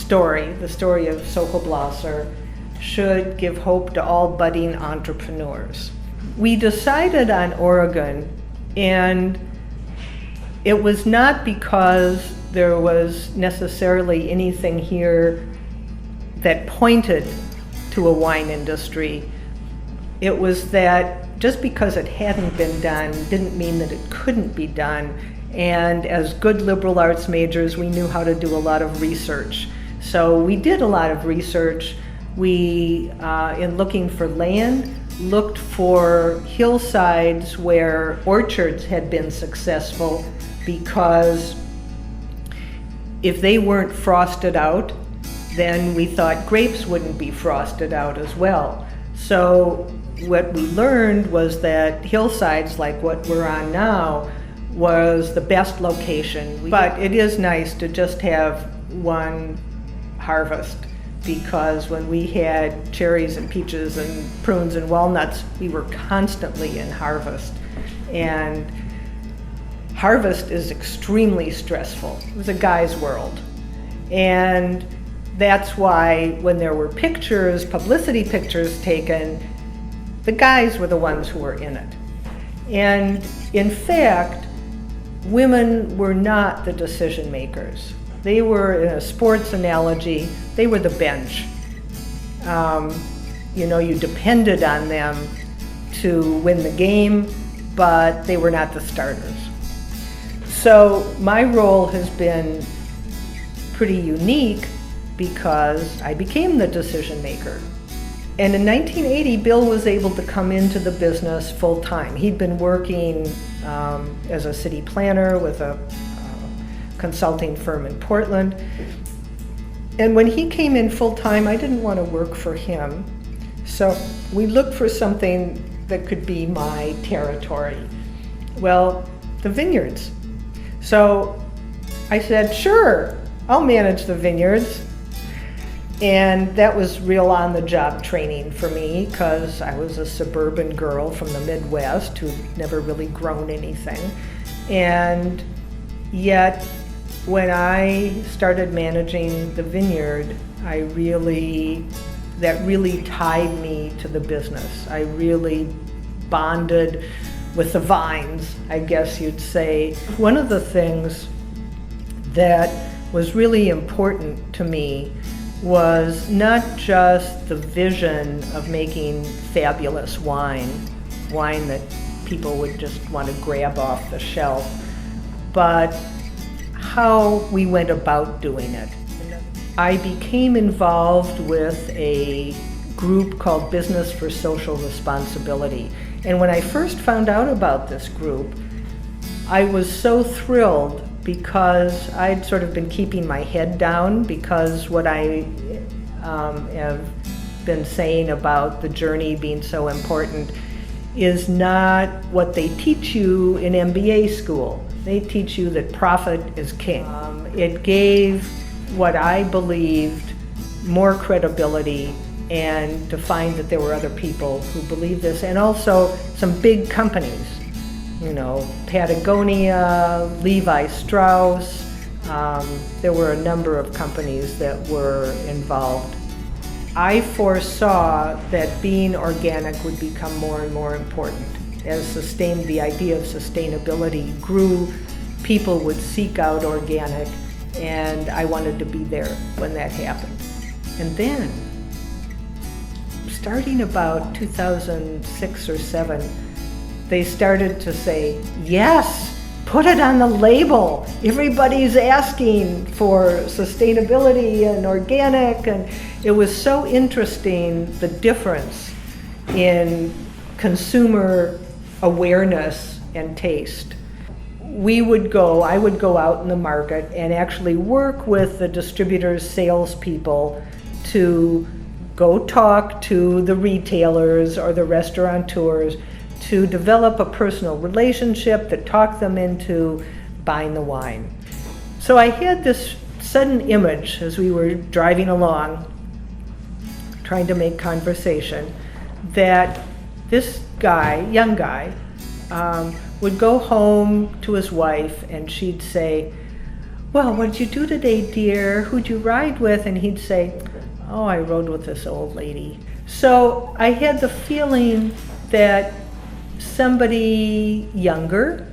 story, the story of Sokol Blosser, should give hope to all budding entrepreneurs. We decided on Oregon, and it was not because there was necessarily anything here that pointed to a wine industry. It was that just because it hadn't been done didn't mean that it couldn't be done. And as good liberal arts majors, we knew how to do a lot of research. So we did a lot of research. We, in looking for land, looked for hillsides where orchards had been successful, because if they weren't frosted out, then we thought grapes wouldn't be frosted out as well. So what we learned was that hillsides like what we're on now was the best location. But it is nice to just have one harvest, because when we had cherries and peaches and prunes and walnuts, we were constantly in harvest. And harvest is extremely stressful. It was a guy's world. And that's why when there were pictures, publicity pictures taken, the guys were the ones who were in it. And in fact, women were not the decision makers. They were, in a sports analogy, they were the bench. You depended on them to win the game, but they were not the starters. So my role has been pretty unique because I became the decision maker. And in 1980, Bill was able to come into the business full time. He'd been working as a city planner with a consulting firm in Portland. And when he came in full time, I didn't want to work for him. So we looked for something that could be my territory. Well, the vineyards. So I said, sure, I'll manage the vineyards. And that was real on-the-job training for me, because I was a suburban girl from the Midwest who'd never really grown anything. And yet, when I started managing the vineyard, that really tied me to the business. I really bonded with the vines, I guess you'd say. One of the things that was really important to me was not just the vision of making fabulous wine that people would just want to grab off the shelf, but how we went about doing it. I became involved with a group called Business for Social Responsibility. And when I first found out about this group, I was so thrilled, because I'd sort of been keeping my head down, because what I have been saying about the journey being so important is not what they teach you in MBA school. They teach you that profit is king. It gave what I believed more credibility, and to find that there were other people who believed this, and also some big companies. Patagonia, Levi Strauss, there were a number of companies that were involved. I foresaw that being organic would become more and more important. As the idea of sustainability grew, people would seek out organic, and I wanted to be there when that happened. And then, starting about 2006 or 7, they started to say, yes, put it on the label. Everybody's asking for sustainability and organic. And it was so interesting, the difference in consumer awareness and taste. I would go out in the market and actually work with the distributors, salespeople, to go talk to the retailers or the restaurateurs, to develop a personal relationship that talked them into buying the wine. So I had this sudden image as we were driving along, trying to make conversation, that this guy, young guy, would go home to his wife and she'd say, well, what did you do today, dear? Who'd you ride with? And he'd say, oh, I rode with this old lady. So I had the feeling that somebody younger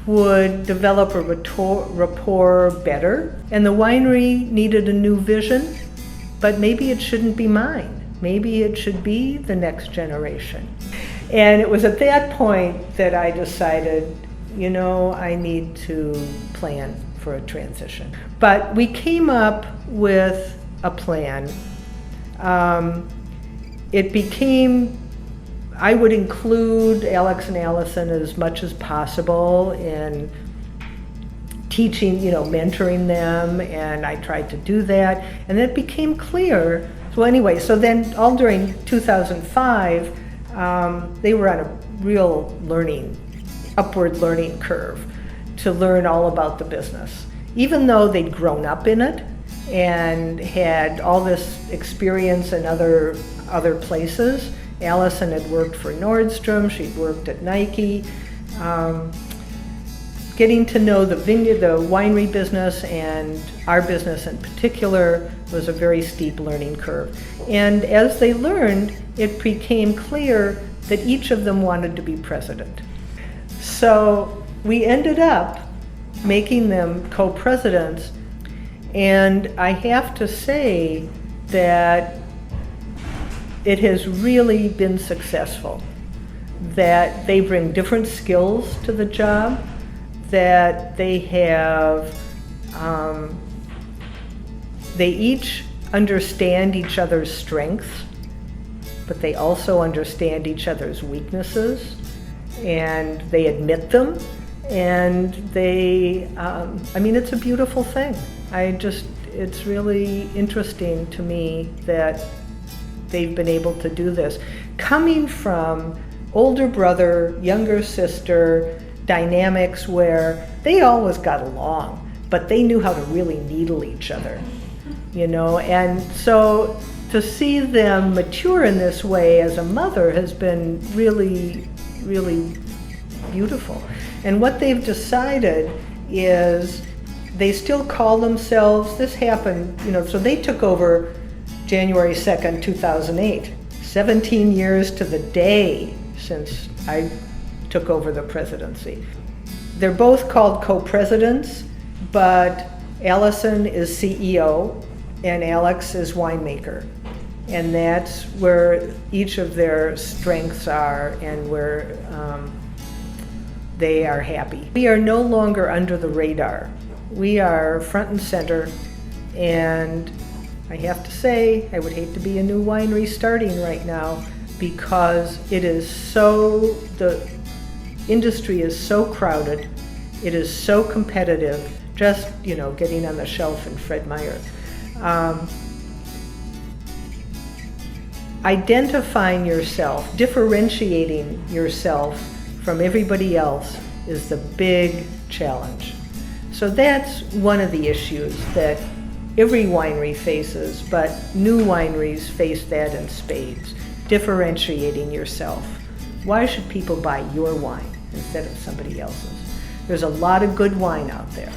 would develop a rapport better, and the winery needed a new vision, but maybe it shouldn't be mine. Maybe it should be the next generation. And it was at that point that I decided, I need to plan for a transition. But we came up with a plan. I would include Alex and Allison as much as possible in teaching, mentoring them, and I tried to do that, and it became clear. So then all during 2005, they were on a real upward learning curve to learn all about the business. Even though they'd grown up in it and had all this experience in other places. Allison had worked for Nordstrom, she'd worked at Nike. Getting to know the winery business and our business in particular was a very steep learning curve. And as they learned, it became clear that each of them wanted to be president. So we ended up making them co-presidents, and I have to say that it has really been successful, that they bring different skills to the job, that they have, they each understand each other's strengths, but they also understand each other's weaknesses, and they admit them, and it's a beautiful thing. It's really interesting to me that they've been able to do this. Coming from older brother, younger sister dynamics where they always got along, but they knew how to really needle each other, and so to see them mature in this way as a mother has been really, really beautiful. And what they've decided is they still call themselves, this happened, so they took over January 2nd, 2008, 17 years to the day since I took over the presidency. They're both called co-presidents, but Allison is CEO and Alex is winemaker. And that's where each of their strengths are and where they are happy. We are no longer under the radar. We are front and center, and I have to say, I would hate to be a new winery starting right now because the industry is so crowded, it is so competitive, just, getting on the shelf in Fred Meyer. Identifying yourself, differentiating yourself from everybody else is the big challenge. So that's one of the issues that every winery faces, but new wineries face that in spades, differentiating yourself. Why should people buy your wine instead of somebody else's? There's a lot of good wine out there.